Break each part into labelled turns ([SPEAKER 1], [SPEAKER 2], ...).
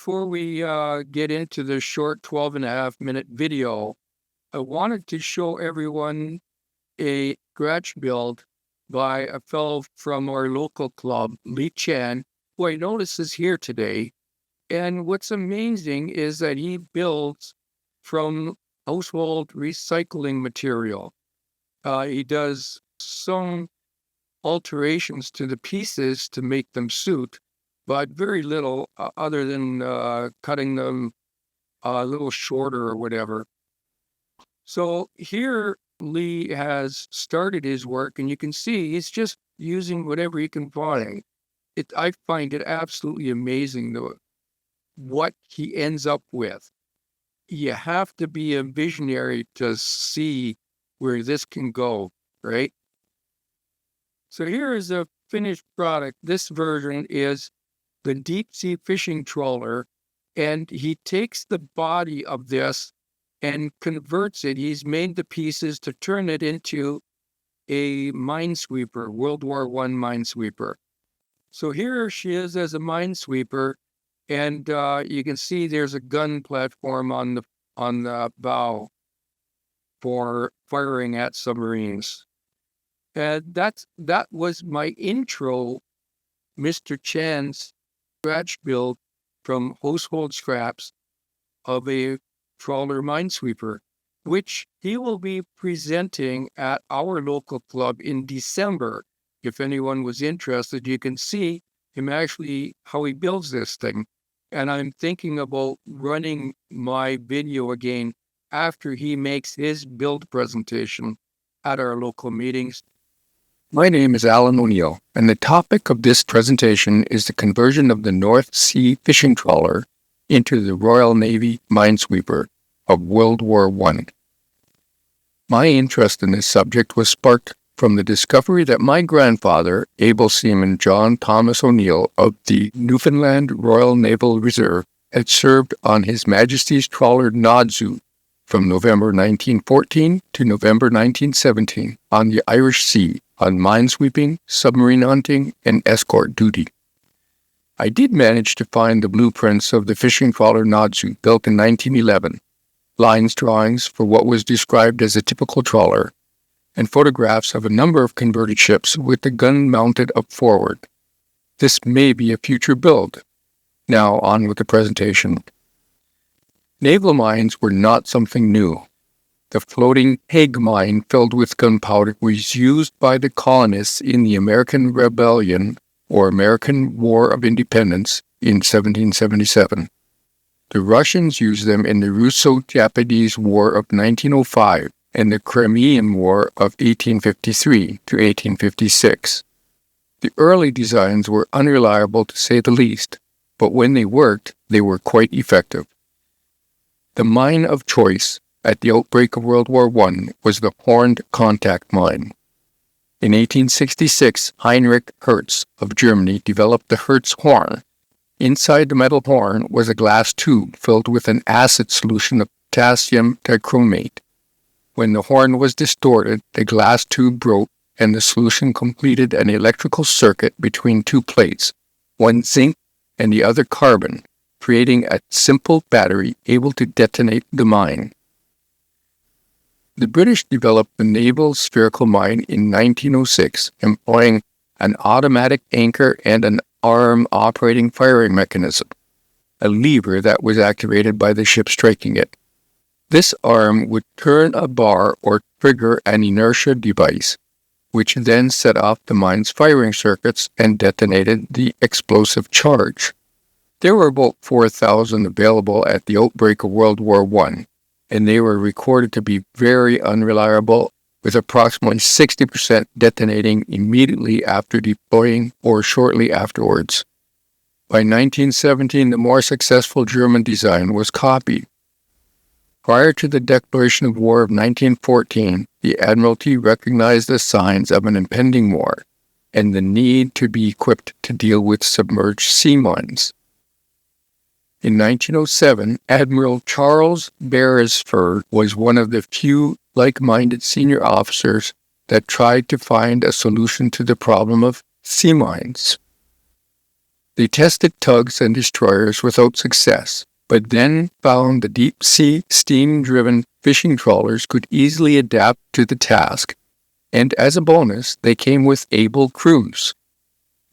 [SPEAKER 1] before we get into the short 12.5 minute video, I wanted to show everyone a scratch build by a fellow from our local club, Lee Chan, who I notice is here today. And what's amazing is that he builds from household recycling material. He does some alterations to the pieces to make them suit, but very little other than cutting them a little shorter or whatever. So here Lee has started his work, and you can see he's just using whatever he can find. I find it absolutely amazing what he ends up with. You have to be a visionary to see where this can go, right? So here is a finished product. This version is the deep sea fishing trawler, and he takes the body of this and converts it. He's made the pieces to turn it into a minesweeper, World War I minesweeper. So here she is as a minesweeper, and you can see there's a gun platform on the bow for firing at submarines. And that was my intro, Mr. Chan's scratch build from household scraps of a trawler minesweeper, which he will be presenting at our local club in December. If anyone was interested, you can see him actually how he builds this thing. And I'm thinking about running my video again after he makes his build presentation at our local meetings. My name is Alan O'Neill, and the topic of this presentation is the conversion of the North Sea fishing trawler into the Royal Navy minesweeper of World War I. My interest in this subject was sparked from the discovery that my grandfather, able seaman John Thomas O'Neill of the Newfoundland Royal Naval Reserve, had served on His Majesty's trawler Nodzu from November 1914 to November 1917 on the Irish Sea on minesweeping, submarine hunting, and escort duty. I did manage to find the blueprints of the fishing trawler Nodzu built in 1911, lines drawings for what was described as a typical trawler, and photographs of a number of converted ships with the gun mounted up forward. This may be a future build. Now on with the presentation. Naval mines were not something new. The floating Hague mine filled with gunpowder was used by the colonists in the American Rebellion or American War of Independence in 1777. The Russians used them in the Russo-Japanese War of 1905 and the Crimean War of 1853 to 1856. The early designs were unreliable to say the least, but when they worked, they were quite effective. The mine of choice at the outbreak of World War I was the horned contact mine. In 1866, Heinrich Hertz of Germany developed the Hertz horn. Inside the metal horn was a glass tube filled with an acid solution of potassium dichromate. When the horn was distorted, the glass tube broke and the solution completed an electrical circuit between two plates, one zinc and the other carbon, creating a simple battery able to detonate the mine. The British developed the naval spherical mine in 1906, employing an automatic anchor and an arm operating firing mechanism, a lever that was activated by the ship striking it. This arm would turn a bar or trigger an inertia device, which then set off the mine's firing circuits and detonated the explosive charge. There were about 4,000 available at the outbreak of World War I, and they were recorded to be very unreliable, with approximately 60% detonating immediately after deploying or shortly afterwards. By 1917, the more successful German design was copied. Prior to the declaration of war of 1914, the Admiralty recognized the signs of an impending war and the need to be equipped to deal with submerged sea mines. In 1907, Admiral Charles Beresford was one of the few like-minded senior officers that tried to find a solution to the problem of sea mines. They tested tugs and destroyers without success, but then found the deep-sea steam-driven fishing trawlers could easily adapt to the task, and as a bonus, they came with able crews.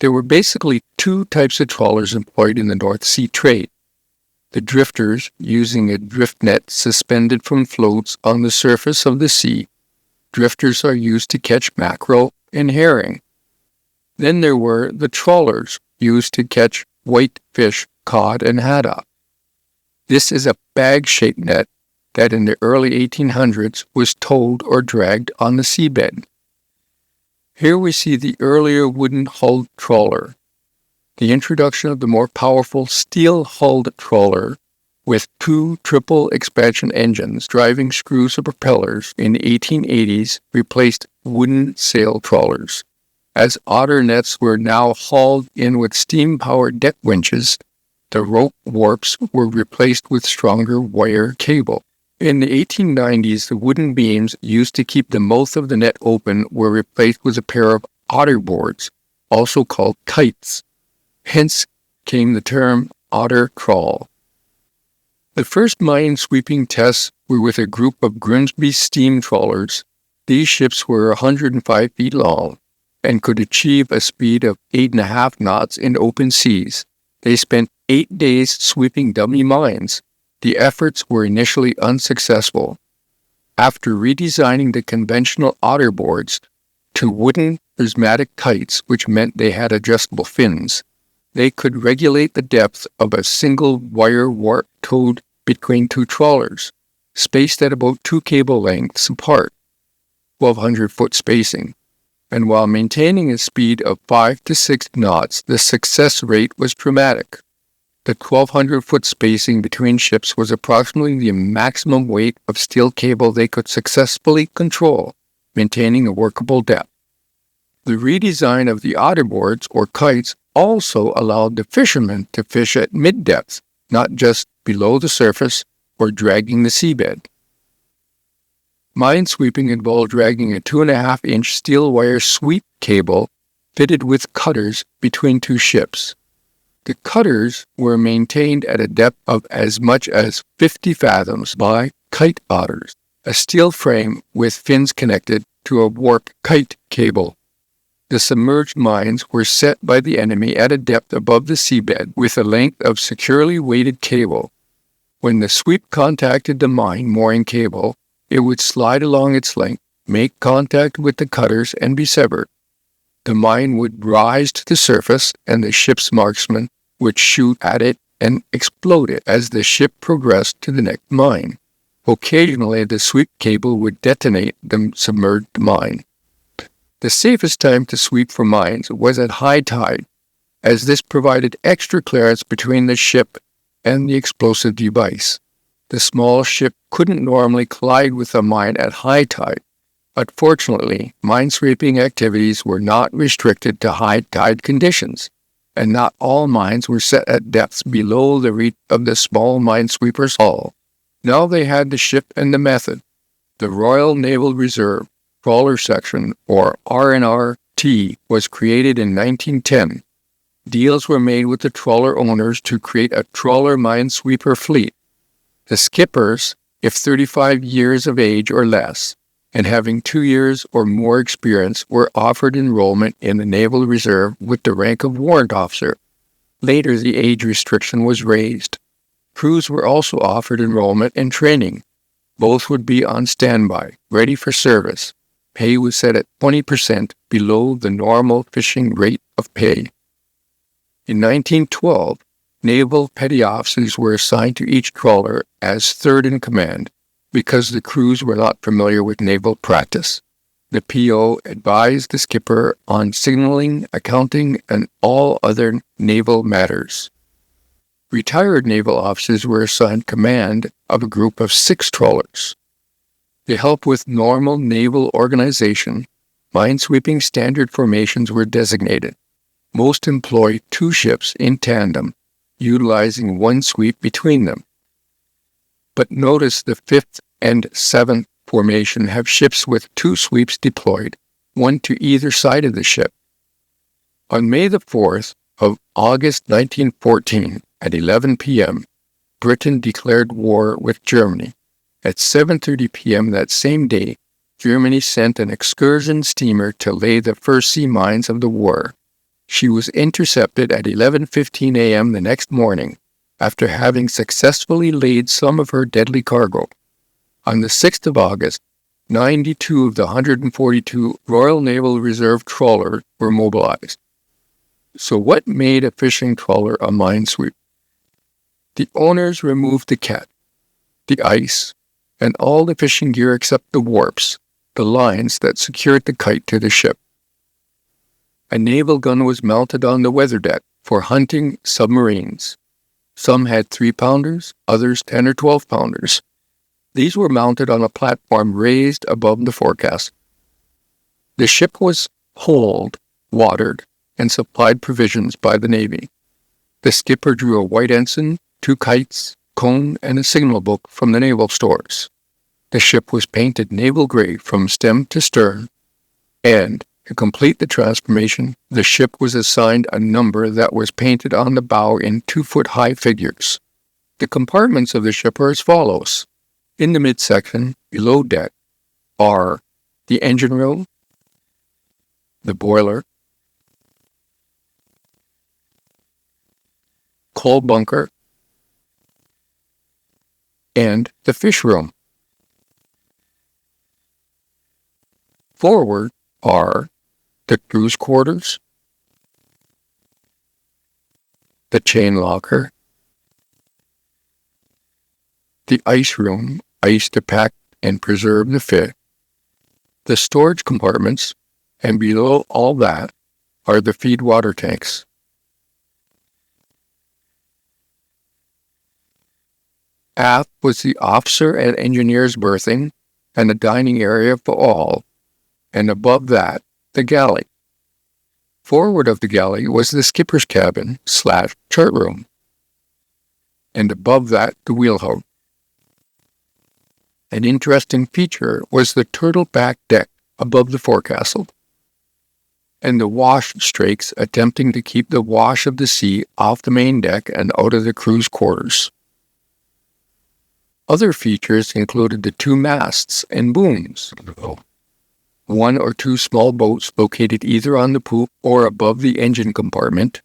[SPEAKER 1] There were basically two types of trawlers employed in the North Sea trade. The drifters, using a drift net suspended from floats on the surface of the sea. Drifters are used to catch mackerel and herring. Then there were the trawlers, used to catch whitefish, cod, and haddock. This is a bag-shaped net that in the early 1800s was towed or dragged on the seabed. Here we see the earlier wooden-hulled trawler. The introduction of the more powerful steel-hulled trawler with two triple expansion engines driving screws or propellers in the 1880s replaced wooden sail trawlers. As otter nets were now hauled in with steam-powered deck winches, the rope warps were replaced with stronger wire cable. In the 1890s, the wooden beams used to keep the mouth of the net open were replaced with a pair of otter boards, also called kites. Hence came the term otter trawl. The first mine-sweeping tests were with a group of Grimsby steam trawlers. These ships were 105 feet long and could achieve a speed of 8.5 knots in open seas. They spent 8 days sweeping dummy mines. The efforts were initially unsuccessful. After redesigning the conventional otter boards to wooden prismatic kites, which meant they had adjustable fins, they could regulate the depth of a single wire warp towed between two trawlers, spaced at about 2 cable lengths apart, 1,200-foot spacing. And while maintaining a speed of 5 to 6 knots, the success rate was dramatic. The 1,200-foot spacing between ships was approximately the maximum weight of steel cable they could successfully control, maintaining a workable depth. The redesign of the otter boards, or kites, also allowed the fishermen to fish at mid-depth, not just below the surface or dragging the seabed. Minesweeping involved dragging a 2.5-inch steel wire sweep cable fitted with cutters between two ships. The cutters were maintained at a depth of as much as 50 fathoms by kite otters, a steel frame with fins connected to a warp kite cable. The submerged mines were set by the enemy at a depth above the seabed with a length of securely weighted cable. When the sweep contacted the mine mooring cable, it would slide along its length, make contact with the cutters, and be severed. The mine would rise to the surface, and the ship's marksman would shoot at it and explode it as the ship progressed to the next mine. Occasionally, the sweep cable would detonate the submerged mine. The safest time to sweep for mines was at high tide, as this provided extra clearance between the ship and the explosive device. The small ship couldn't normally collide with a mine at high tide. Unfortunately, minesweeping activities were not restricted to high tide conditions, and not all mines were set at depths below the reach of the small minesweeper's hull. Now they had the ship and the method. The Royal Naval Reserve Trawler Section, or RNRT, was created in 1910. Deals were made with the trawler owners to create a trawler minesweeper fleet. The skippers, if 35 years of age or less, and having 2 years or more experience, were offered enrollment in the Naval Reserve with the rank of warrant officer. Later, the age restriction was raised. Crews were also offered enrollment and training. Both would be on standby, ready for service. Pay was set at 20% below the normal fishing rate of pay. In 1912, naval petty officers were assigned to each trawler as third in command because the crews were not familiar with naval practice. The PO advised the skipper on signaling, accounting, and all other naval matters. Retired naval officers were assigned command of a group of 6 trawlers. To help with normal naval organization, minesweeping standard formations were designated. Most employ 2 ships in tandem, utilizing 1 sweep between them. But notice the 5th and 7th formation have ships with 2 sweeps deployed, 1 to either side of the ship. On May the 4th, of August 1914 at 11 p.m., Britain declared war with Germany. At 7:30 p.m. that same day, Germany sent an excursion steamer to lay the first sea mines of the war. She was intercepted at 11:15 a.m. the next morning, after having successfully laid some of her deadly cargo. On the 6th of August, 92 of the 142 Royal Naval Reserve trawlers were mobilized. So what made a fishing trawler a minesweep? The owners removed the cat, the ice, and all the fishing gear except the warps, the lines that secured the kite to the ship. A naval gun was mounted on the weather deck for hunting submarines. Some had 3-pounders, others 10 or 12-pounders. These were mounted on a platform raised above the forecastle. The ship was holed, watered, and supplied provisions by the Navy. The skipper drew a white ensign, 2 kites, cone, and a signal book from the naval stores. The ship was painted naval gray from stem to stern, and to complete the transformation, the ship was assigned a number that was painted on the bow in 2-foot-high figures. The compartments of the ship are as follows. In the midsection, below deck, are the engine room, the boiler, coal bunker, and the fish room. Forward are the crew's quarters, the chain locker, the ice room, ice to pack and preserve the fish, the storage compartments, and below all that are the feed water tanks. Aft was the officer and engineer's berthing and the dining area for all, and above that, the galley. Forward of the galley was the skipper's cabin / chart room, and above that, the wheelhouse. An interesting feature was the turtle-back deck above the forecastle, and the wash strakes attempting to keep the wash of the sea off the main deck and out of the crew's quarters. Other features included the 2 masts and booms, 1 or 2 small boats located either on the poop or above the engine compartment,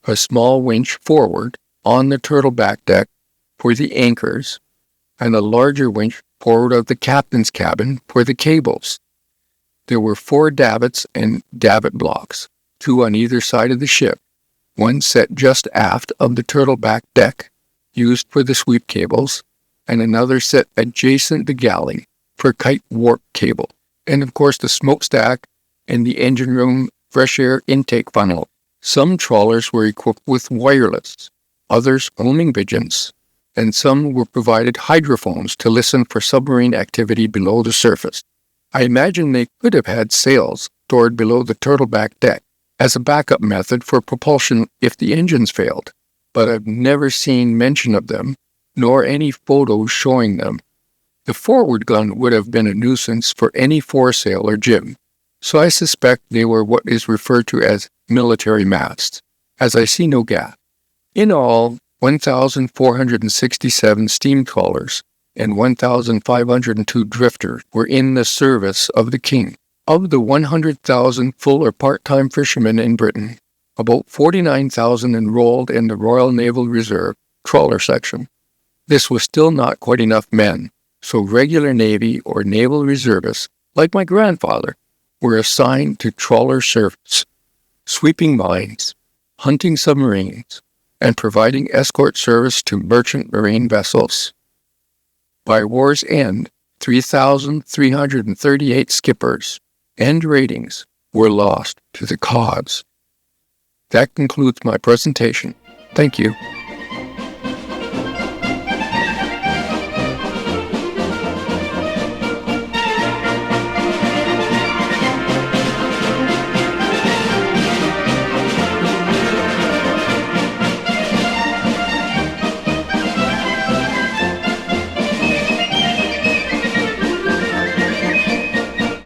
[SPEAKER 1] a small winch forward on the turtle-back deck for the anchors, and a larger winch forward of the captain's cabin for the cables. There were 4 davits and davit blocks, 2 on either side of the ship, one set just aft of the turtle-back deck, used for the sweep cables, and another set adjacent the galley for kite warp cable, and of course the smokestack and the engine room fresh air intake funnel. Some trawlers were equipped with wireless, others homing pigeons, and some were provided hydrophones to listen for submarine activity below the surface. I imagine they could have had sails stored below the turtleback deck as a backup method for propulsion if the engines failed, but I've never seen mention of them, nor any photos showing them. The forward gun would have been a nuisance for any foresail or jib, so I suspect they were what is referred to as military masts, as I see no gap. In all, 1,467 steam trawlers and 1,502 drifters were in the service of the King. Of the 100,000 full or part-time fishermen in Britain, about 49,000 enrolled in the Royal Naval Reserve trawler section. This was still not quite enough men, so regular Navy or naval reservists, like my grandfather, were assigned to trawler service, sweeping mines, hunting submarines, and providing escort service to merchant marine vessels. By war's end, 3,338 skippers and ratings were lost to the cause. That concludes my presentation. Thank you.